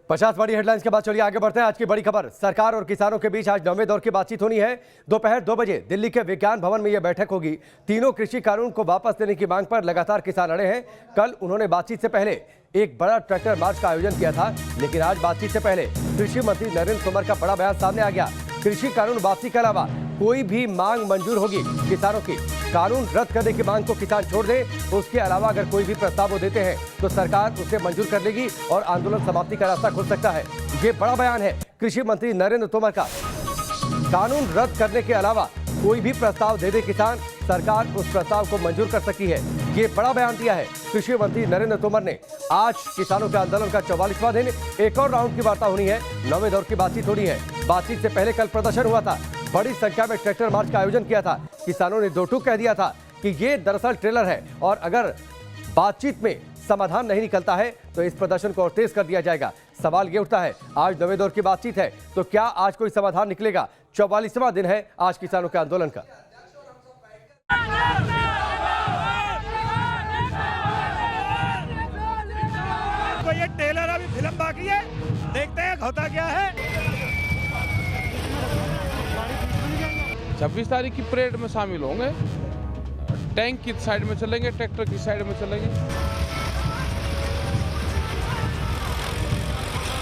पचास बड़ी हेडलाइंस के बाद चलिए आगे बढ़ते हैं। आज की बड़ी खबर, सरकार और किसानों के बीच आज 9वें दौर की बातचीत होनी है। दोपहर 2 बजे दिल्ली के विज्ञान भवन में यह बैठक होगी। तीनों कृषि कानून को वापस लेने की मांग पर लगातार किसान अड़े हैं। कल उन्होंने बातचीत से पहले एक बड़ा ट्रैक्टर मार्च का आयोजन किया था, लेकिन आज बातचीत से पहले कृषि मंत्री नरेंद्र तोमर का बड़ा बयान सामने आ गया। कृषि कानून वापसी के अलावा कोई भी मांग मंजूर होगी किसानों की। कानून रद्द करने की मांग को किसान छोड़ दे, उसके अलावा अगर कोई भी प्रस्ताव वो देते हैं तो सरकार उसे मंजूर कर लेगी और आंदोलन समाप्ति का रास्ता खुल सकता है। ये बड़ा बयान है कृषि मंत्री नरेंद्र तोमर का। कानून रद्द करने के अलावा कोई भी प्रस्ताव दे किसान, सरकार उस प्रस्ताव को मंजूर कर सकती है। ये बड़ा बयान दिया है कृषि मंत्री नरेंद्र तोमर ने। आज किसानों के आंदोलन का 44वां दिन, एक और राउंड की वार्ता होनी है, 9वें दौर की बातचीत होनी है। बातचीत से पहले कल प्रदर्शन हुआ था, बड़ी संख्या में ट्रैक्टर मार्च का आयोजन किया था। किसानों ने दो टूक कह दिया था कि ये दरअसल ट्रेलर है और अगर बातचीत में समाधान नहीं निकलता है तो इस प्रदर्शन को और तेज कर दिया जाएगा। सवाल ये उठता है, आज 9वें दौर की बातचीत है तो क्या आज कोई समाधान निकलेगा? 44वां दिन है आज किसानों के आंदोलन का। तो ये ट्रेलर अभी फिल्म बाकी है, देखते हैं होता क्या है। 26 तारीख की परेड में शामिल होंगे। टैंक की साइड में चलेंगे, ट्रैक्टर की साइड में चलेंगे।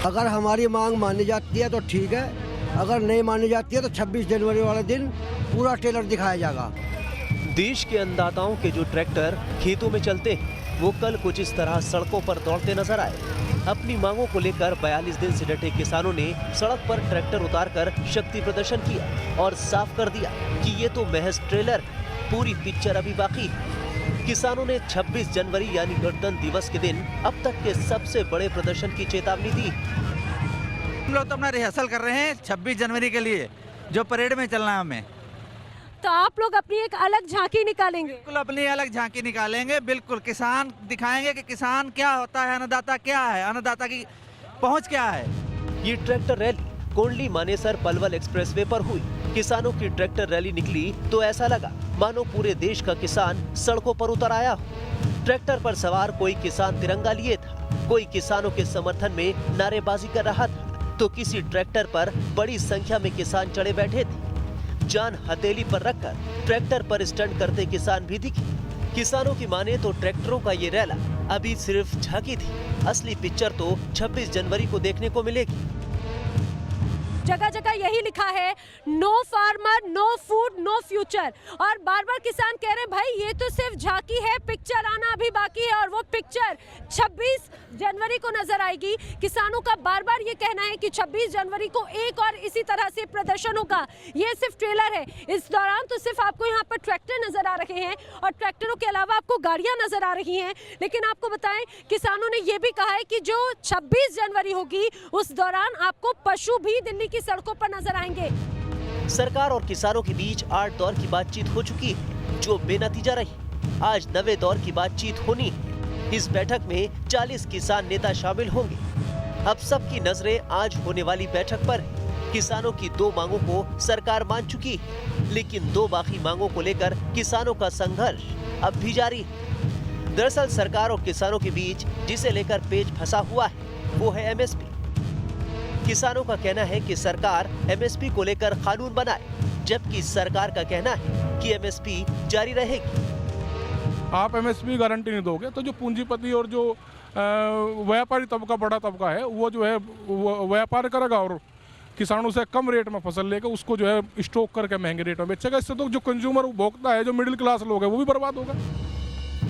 अगर हमारी मांग मानी जाती है तो ठीक है, अगर नहीं मानी जाती है तो 26 जनवरी वाले दिन पूरा ट्रेलर दिखाया जाएगा। देश के अन्नदाताओं के जो ट्रैक्टर खेतों में चलते हैं वो कल कुछ इस तरह सड़कों पर दौड़ते नजर आए। अपनी मांगों को लेकर 42 दिन से डटे किसानों ने सड़क पर ट्रैक्टर उतारकर शक्ति प्रदर्शन किया और साफ कर दिया कि ये तो महज ट्रेलर, पूरी पिक्चर अभी बाकी है। किसानों ने 26 जनवरी यानी गणतंत्र दिवस के दिन अब तक के सबसे बड़े प्रदर्शन की चेतावनी दी। हम लोग तो अपना रिहर्सल कर रहे हैं 26 जनवरी के लिए, जो परेड में चलना है हमें। तो आप लोग अपनी एक अलग झांकी निकालेंगे? बिल्कुल अपनी अलग झांकी निकालेंगे, बिल्कुल किसान दिखाएंगे कि किसान क्या होता है, अन्नदाता क्या है, अन्नदाता की पहुंच क्या है। ये tractor rally Kondli Manesar Palwal expressway पर हुई। किसानों की ट्रैक्टर रैली निकली तो ऐसा लगा मानो पूरे देश का किसान सड़कों पर उतर आया हो। ट्रैक्टर पर सवार कोई किसान तिरंगा लिए था, कोई किसानों के समर्थन में नारेबाजी कर रहा था, तो किसी ट्रैक्टर पर बड़ी संख्या में किसान चढ़े बैठे थे। जान हथेली पर रखकर ट्रैक्टर पर स्टंट करते किसान भी दिखे। किसानों की माने तो ट्रैक्टरों का ये रैला अभी सिर्फ झांकी थी, असली पिक्चर तो 26 जनवरी को देखने को मिलेगी। जगह जगह यही लिखा है, no farmer, no food, no future. और बार बार किसान कह रहे हैं भाई ये तो सिर्फ झांकी है, पिक्चर आना अभी बाकी है और वो पिक्चर 26 जनवरी को नजर आएगी। किसानों का बार बार ये कहना है कि 26 जनवरी को एक और इसी तरह से प्रदर्शन होगा। ये सिर्फ ट्रेलर है, इस दौरान तो सिर्फ आपको यहाँ पर ट्रैक्टर नजर आ रहे हैं और ट्रैक्टरों के अलावा आपको गाड़ियां नजर आ रही हैं। लेकिन आपको बताएं, किसानों ने ये भी कहा है कि जो 26 जनवरी होगी उस दौरान आपको पशु भी दिल्ली की सड़कों पर नजर आएंगे। सरकार और किसानों के बीच 8 दौर की बातचीत हो चुकी है, जो बेनतीजा रही। आज 9वें दौर की बातचीत होनी है। इस बैठक में 40 किसान नेता शामिल होंगे। अब सबकी नजरें आज होने वाली बैठक पर है। किसानों की 2 मांगों को सरकार मान चुकी है, लेकिन 2 बाकी मांगों को लेकर किसानों का संघर्ष अब भी जारी है। दरअसल सरकार और किसानों के बीच जिसे लेकर पेच फंसा हुआ है वो है एमएसपी। किसानों का कहना है कि सरकार एमएसपी को लेकर कानून बनाए, जबकि सरकार का कहना है कि एमएसपी जारी रहेगी। आप एमएसपी गारंटी नहीं दोगे तो जो पूंजीपति और जो व्यापारी तबका, बड़ा तबका है, वो जो है व्यापार करेगा और किसानों से कम रेट में फसल लेकर उसको जो है स्टॉक करके महंगे रेट में बेचेगा। इससे तो जो कंज्यूमर उपभोक्ता है, जो मिडिल क्लास लोग हैं, वो भी बर्बाद होगा।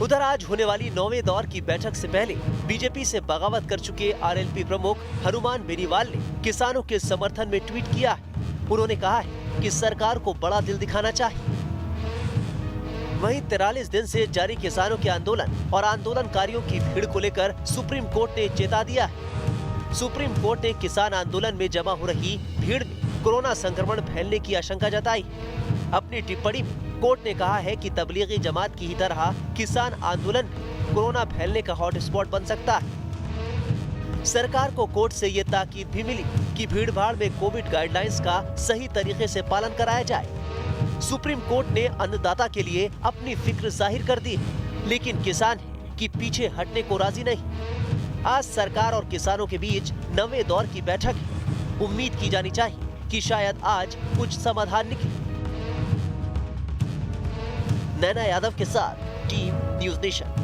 उधर आज होने वाली 9वें दौर की बैठक से पहले बीजेपी से बगावत कर चुके आरएलपी प्रमुख हनुमान बेनीवाल ने किसानों के समर्थन में ट्वीट किया है। उन्होंने कहा है कि सरकार को बड़ा दिल दिखाना चाहिए। वहीं 43 दिन से जारी किसानों के आंदोलन और आंदोलनकारियों की भीड़ को लेकर सुप्रीम कोर्ट ने चेता दिया है। सुप्रीम कोर्ट ने किसान आंदोलन में जमा हो रही भीड़ में कोरोना संक्रमण फैलने की आशंका जताई। अपनी टिप्पणी में कोर्ट ने कहा है कि तबलीगी जमात की ही तरह किसान आंदोलन कोरोना फैलने का हॉटस्पॉट बन सकता है। सरकार को कोर्ट से ये ताकीद भी मिली कि भीड़ भाड़ में कोविड गाइडलाइंस का सही तरीके से पालन कराया जाए। सुप्रीम कोर्ट ने अन्नदाता के लिए अपनी फिक्र जाहिर कर दी है, लेकिन किसान है कि पीछे हटने को राजी नहीं। आज सरकार और किसानों के बीच नवे दौर की बैठक है। उम्मीद की जानी चाहिए कि शायद आज कुछ समाधान निकले। नैना यादव के साथ टीम न्यूज़ नेशन।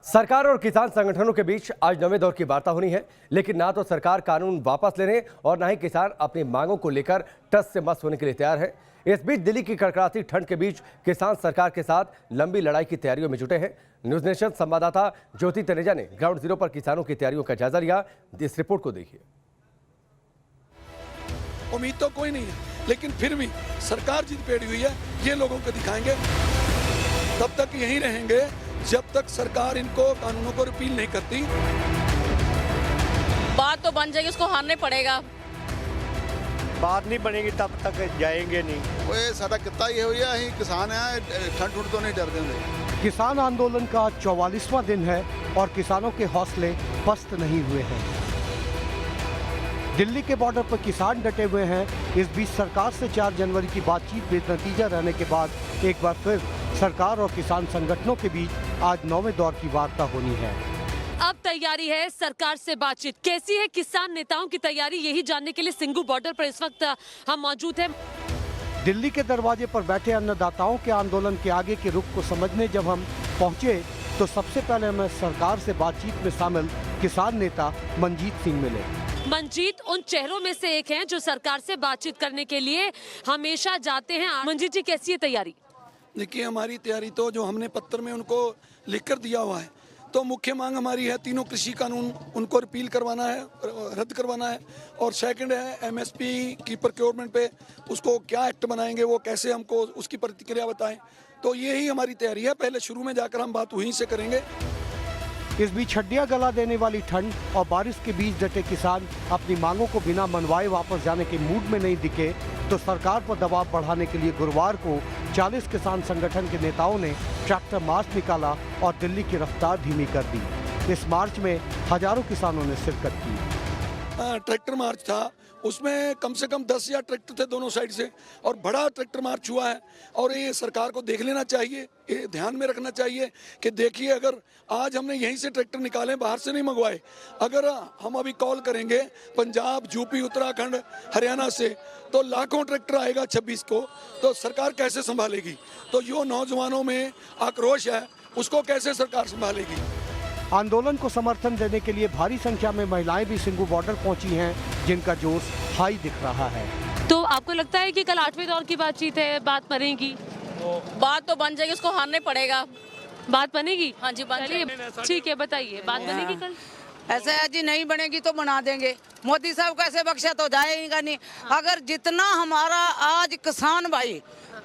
सरकार और किसान संगठनों के बीच आज नवे दौर की वार्ता होनी है, लेकिन ना तो सरकार कानून वापस लेने और ना ही किसान अपनी मांगों को लेकर टस से मस होने के लिए तैयार है। इस बीच दिल्ली की कड़कड़ाती ठंड के बीच किसान सरकार के साथ लंबी लड़ाई की तैयारियों में जुटे हैं। न्यूज़ नेशन संवाददाता ज्योति तनेजा ने ग्राउंड जीरो पर किसानों की तैयारियों का जायजा लिया। इस रिपोर्ट को देखिए। उम्मीद तो कोई नहीं है, लेकिन फिर भी सरकार जिद पेड़ी हुई है, ये लोगों को दिखाएंगे। तब तक यहीं रहेंगे जब तक सरकार इनको कानूनों को रिपील नहीं करती। बात तो बन जाएगी, उसको हारने पड़ेगा। बात नहीं बनेगी तब तक जाएंगे नहीं। ओए साडा किता ही होया, अहीं किसान है, ठंड ठुंड तो नहीं डरते होंगे। किसान आंदोलन का 44वां दिन है और किसानों के हौसले पस्त नहीं हुए हैं। दिल्ली के बॉर्डर पर किसान डटे हुए हैं। इस बीच सरकार से 4 जनवरी की बातचीत बेनतीजा रहने के बाद एक बार फिर सरकार और किसान संगठनों के बीच आज नौवें दौर की वार्ता होनी है। अब तैयारी है सरकार से बातचीत। कैसी है किसान नेताओं की तैयारी, यही जानने के लिए सिंघू बॉर्डर पर इस वक्त हम मौजूद हैं। दिल्ली के दरवाजे पर बैठे अन्नदाताओं के आंदोलन के आगे के रुख को समझने जब हम पहुंचे तो सबसे पहले हमें सरकार से बातचीत में शामिल किसान नेता मनजीत सिंह मिले। मनजीत उन चेहरों में से एक हैं जो सरकार से बातचीत करने के लिए हमेशा जाते हैं। मनजीत जी, कैसी है तैयारी? देखिए, हमारी तैयारी तो जो हमने पत्र में उनको लिखकर दिया हुआ है, तो मुख्य मांग हमारी है तीनों कृषि कानून उनको रिपील करवाना है, रद्द करवाना है। और सेकंड है एमएसपी की प्रोक्योरमेंट पे उसको क्या एक्ट बनाएंगे, वो कैसे हमको उसकी प्रतिक्रिया बताएं। तो यही हमारी तैयारी है। पहले शुरू में जाकर हम बात वहीं से करेंगे। इस बीच हड्डियां गला देने वाली ठंड और बारिश के बीच डटे किसान अपनी मांगों को बिना मनवाए वापस जाने के मूड में नहीं दिखे, तो सरकार पर दबाव बढ़ाने के लिए गुरुवार को 40 किसान संगठन के नेताओं ने ट्रैक्टर मार्च निकाला और दिल्ली की रफ्तार धीमी कर दी। इस मार्च में हजारों किसानों ने शिरकत की। ट्रैक्टर मार्च था, उसमें कम से कम 10,000 ट्रैक्टर थे दोनों साइड से, और बड़ा ट्रैक्टर मार्च हुआ है। और ये सरकार को देख लेना चाहिए, ये ध्यान में रखना चाहिए कि देखिए, अगर आज हमने यहीं से ट्रैक्टर निकाले, बाहर से नहीं मंगवाए, अगर हम अभी कॉल करेंगे पंजाब, यूपी, उत्तराखंड, हरियाणा से, तो लाखों ट्रैक्टर आएगा 26 को, तो सरकार कैसे संभालेगी? तो जो नौजवानों में आक्रोश है उसको कैसे सरकार संभालेगी? आंदोलन को समर्थन देने के लिए भारी संख्या में महिलाएं भी सिंघू बॉर्डर पहुंची हैं, जिनका जोश हाई दिख रहा है। तो आपको लगता है कि कल 8वें दौर की बातचीत है, बात बनेगी? बात तो बन जाएगी, उसको हारने पड़ेगा। बात बनेगी? हाँ जी, बन चलिए, ठीक है, बताइए, बात बनेगी कल? ऐसे है जी, नहीं बनेगी तो बना देंगे। मोदी साहब कैसे बख्शा तो जाएगा नहीं। अगर जितना हमारा आज किसान भाई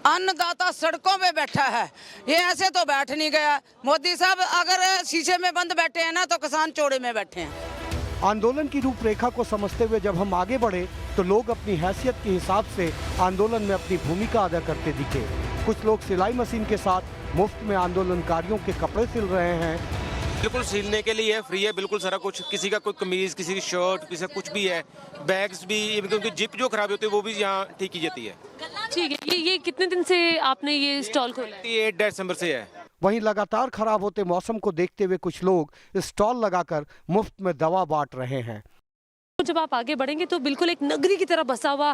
अन्नदाता सड़कों पे बैठा है, ये ऐसे तो बैठ नहीं गया। मोदी साहब अगर शीशे में बंद बैठे हैं ना, तो किसान चौड़े में बैठे हैं। आंदोलन की रूपरेखा को समझते हुए जब हम आगे बढ़े तो लोग अपनी हैसियत के हिसाब से आंदोलन में अपनी भूमिका अदा करते दिखे। कुछ लोग सिलाई मशीन के साथ मुफ्त में आंदोलनकारियों के कपड़े सिल रहे हैं। बिल्कुल सिलने के लिए फ्री है, बिल्कुल सारा कुछ। किसी का कोई कमीज, किसी की शर्ट, किसी का कुछ भी है। बैग्स भी, उनकी जिप जो खराब होती है वो भी यहाँ ठीक की जाती है। ठीक है। ये कितने दिन से आपने ये स्टॉल खोला है? ये 8 दिसंबर से है। वहीं लगातार खराब होते मौसम को देखते हुए कुछ लोग स्टॉल लगाकर मुफ्त में दवा बांट रहे हैं। जब आप आगे बढ़ेंगे तो बिल्कुल एक नगरी की तरह बसा हुआ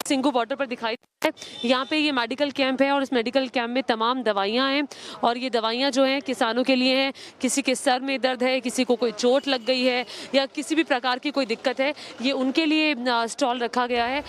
सिंघू बॉर्डर पर दिखाई देता है। यहाँ पे ये मेडिकल कैंप है और इस मेडिकल कैंप में तमाम दवाइयाँ हैं, और ये दवाइयाँ जो हैं किसानों के लिए हैं। किसी के सर में दर्द है, किसी को कोई चोट लग गई है या किसी भी प्रकार की कोई दिक्कत है, ये उनके लिए स्टॉल रखा गया है।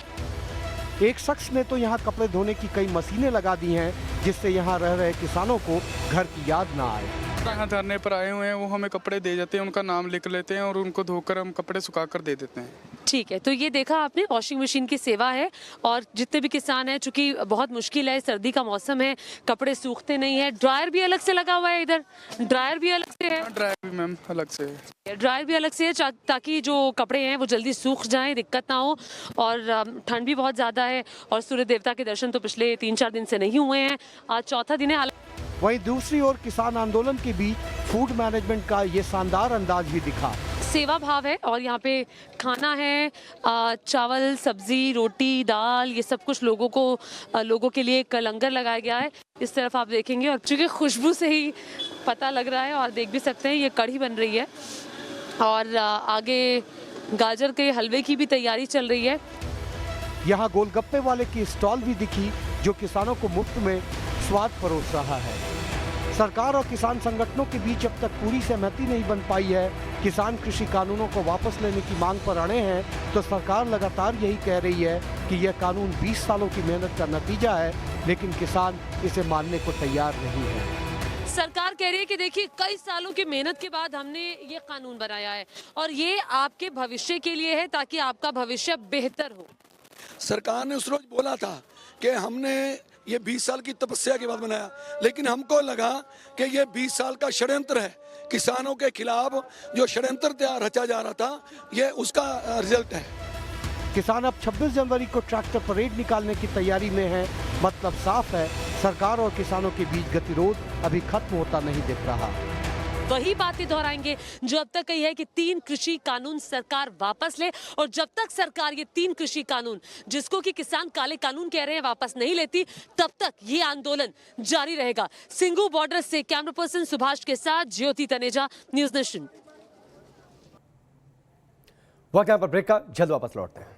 एक शख्स ने तो यहाँ कपड़े धोने की कई मशीनें लगा दी हैं, जिससे यहाँ रह रहे किसानों को घर की याद ना आए। यहाँ धरने पर आए हुए हैं, वो हमें कपड़े दे जाते हैं, उनका नाम लिख लेते हैं और उनको धोकर हम कपड़े सुखा कर दे देते हैं। ठीक है, तो ये देखा आपने, वॉशिंग मशीन की सेवा है। और जितने भी किसान हैं, चूंकि बहुत मुश्किल है, सर्दी का मौसम है, कपड़े सूखते नहीं है। ड्रायर भी अलग से लगा हुआ है, इधर ड्रायर भी अलग से है। ड्रायर भी मैम अलग से है। ड्रायर भी अलग से है ताकि जो कपड़े हैं वो जल्दी सूख जाएं, दिक्कत ना हो। और ठंड भी बहुत ज़्यादा है और सूर्य देवता के दर्शन तो पिछले 3-4 दिन से नहीं हुए हैं। आज चौथा दिन है। वहीं दूसरी ओर किसान आंदोलन के बीच फूड मैनेजमेंट का ये शानदार अंदाज भी दिखा। सेवा भाव है और यहाँ पे खाना है, चावल, सब्जी, रोटी, दाल, ये सब कुछ लोगों के लिए एक लंगर लगाया गया है। इस तरफ आप देखेंगे और चूँकि खुशबू से ही पता लग रहा है और देख भी सकते हैं ये कढ़ी बन रही है और आगे गाजर के हलवे की भी तैयारी चल रही है। यहाँ गोलगप्पे वाले की स्टॉल भी दिखी जो किसानों को मुफ्त में स्वाद परोस रहा है। सरकार और किसान संगठनों के बीच अब तक पूरी सहमति नहीं बन पाई है। किसान कृषि कानूनों को वापस लेने की मांग पर अड़े हैं तो सरकार लगातार यही कह रही है कि यह कानून 20 सालों की मेहनत का नतीजा है, लेकिन किसान इसे मानने को तैयार नहीं है। सरकार कह रही है कि देखिए कई सालों की मेहनत के बाद हमने ये कानून बनाया है और ये आपके भविष्य के लिए है ताकि आपका भविष्य बेहतर हो। सरकार ने उस रोज बोला था कि हमने ये 20 साल की तपस्या के बाद बनाया, लेकिन हमको लगा कि ये 20 साल का षड्यंत्र है। किसानों के खिलाफ जो षड्यंत्र रचा जा रहा था, ये उसका रिजल्ट है। किसान अब 26 जनवरी को ट्रैक्टर परेड निकालने की तैयारी में है। मतलब साफ है, सरकार और किसानों के बीच गतिरोध अभी खत्म होता नहीं दिख रहा। वही बातें दोहराएंगे जो अब तक कही है कि 3 कृषि कानून सरकार वापस ले और जब तक सरकार ये 3 कृषि कानून, जिसको कि किसान काले कानून कह रहे हैं, वापस नहीं लेती, तब तक ये आंदोलन जारी रहेगा। सिंगू बॉर्डर से कैमरा पर्सन सुभाष के साथ ज्योति तनेजा, न्यूज़ नेशन। वक्त यहाँ पर ब्रेक का, जल्द वापस लौटते हैं।